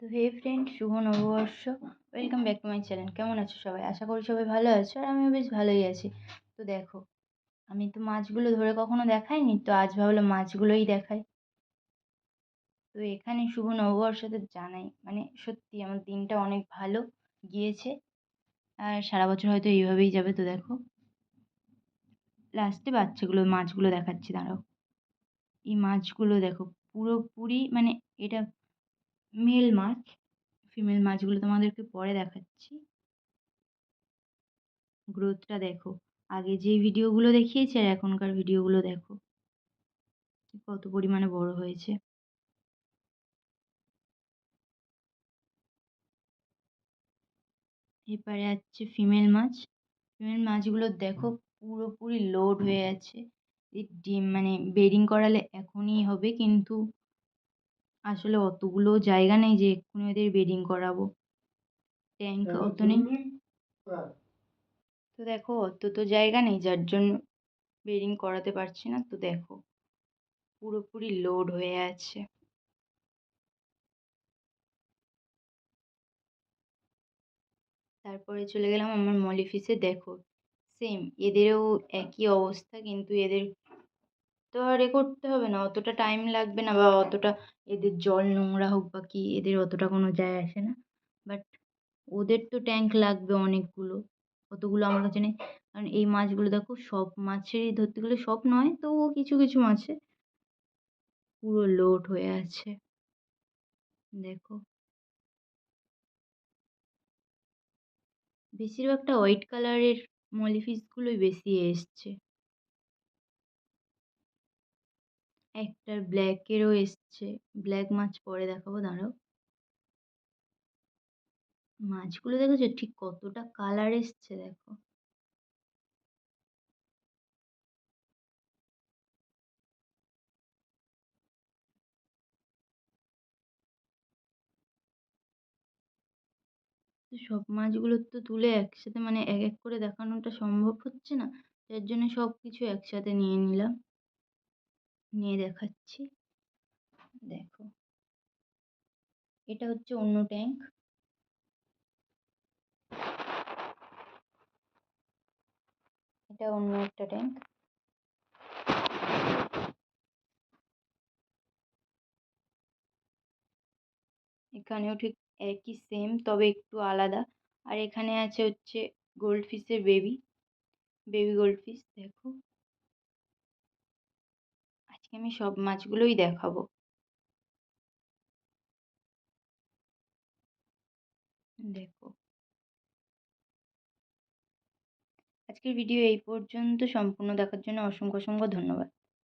তো হে ফ্রেন্ড, শুভ নববর্ষ। Welcome back to my channel. কেমন আছো সবাই? আশা করি সবাই ভালো আছো, আর আমিও বেশ ভালোই আছি। তো দেখো, আমি তো মাছগুলো ধরে কখনো দেখাইনি, তো আজ ভাবলাম মাছগুলোই দেখাই। তো এখানে শুভ নববর্ষ তো জানাই, মানে সত্যি আমার দিনটা অনেক ভালো গিয়েছে, আর সারা বছর হয়তো এইভাবেই যাবে। তো দেখো, লাস্টে মাছগুলো দেখাচ্ছি, দাঁড়াও। এই মাছগুলো দেখো, পুরোপুরি মানে এটা মেল মাছ। ফিমেল মাছগুলো তোমাদেরকে পরে দেখাচ্ছি। গ্রোথটা দেখো, আগে যেই ভিডিওগুলো দেখিয়েছি আর এখনকার ভিডিওগুলো দেখো কত পরিমাণে বড় হয়েছে। এবারে আছে ফিমেল মাছ। ফিমেল মাছগুলো দেখো পুরোপুরি লোড হয়ে আছে। এই ডিম মানে বেডিং করালে এখনই হবে, কিন্তু আসলে অতগুলো জায়গা নেই যে এক্ষুনি ওদের বেডিং করাবো, ট্যাঙ্ক অত নেই। তো দেখো, অত তো জায়গা নেই, যার জন্য বেডিং করাতে পারছি না। তো দেখো, পুরোপুরি লোড হয়ে আছে। তারপরে চলে গেলাম আমার মলিফিসে। দেখো, সেম এদেরও একই অবস্থা, কিন্তু এদের তো আর করতে হবে না, অতটা টাইম লাগবে না, বা অতটা এদের জল নোংরা হোক বা কি, এদের অতটা কোনো যায় আসে না। বাট ওদের তো ট্যাঙ্ক লাগবে অনেকগুলো, অতগুলো আমার কাছে নেই। কারণ এই মাছগুলো দেখো, সব মাছেরই ধরতে গেলে, সব নয় তো কিছু কিছু মাছে পুরো লোড হয়ে আছে। দেখো, বেশিরভাগটা হোয়াইট কালারের মলিফিসগুলোই বেশি এসছে। একটার ব্ল্যাকেরও এসছে, ব্ল্যাক মাছ পরে দেখাবো, দাঁড়াও। মাছগুলো দেখেছো ঠিক কতটা কালার এসছে, দেখো। তো সব মাছগুলো তো তুলে একসাথে মানে এক এক করে দেখানোটা সম্ভব হচ্ছে না, যার জন্য সব কিছু একসাথে নিয়ে নিলাম, নিয়ে দেখাচ্ছি। দেখো, এটা হচ্ছে অন্য ট্যাঙ্ক, এটা অন্য একটা ট্যাঙ্ক। এখানেও ঠিক একই সেম, তবে একটু আলাদা। আর এখানে আছে হচ্ছে গোল্ড ফিশের বেবি, বেবি গোল্ড ফিশ। দেখো, আজকে আমি সব মাছগুলোই দেখাবো। দেখো, আজকের ভিডিও এই পর্যন্ত। সম্পূর্ণ দেখার জন্য অসংখ্য অসংখ্য ধন্যবাদ।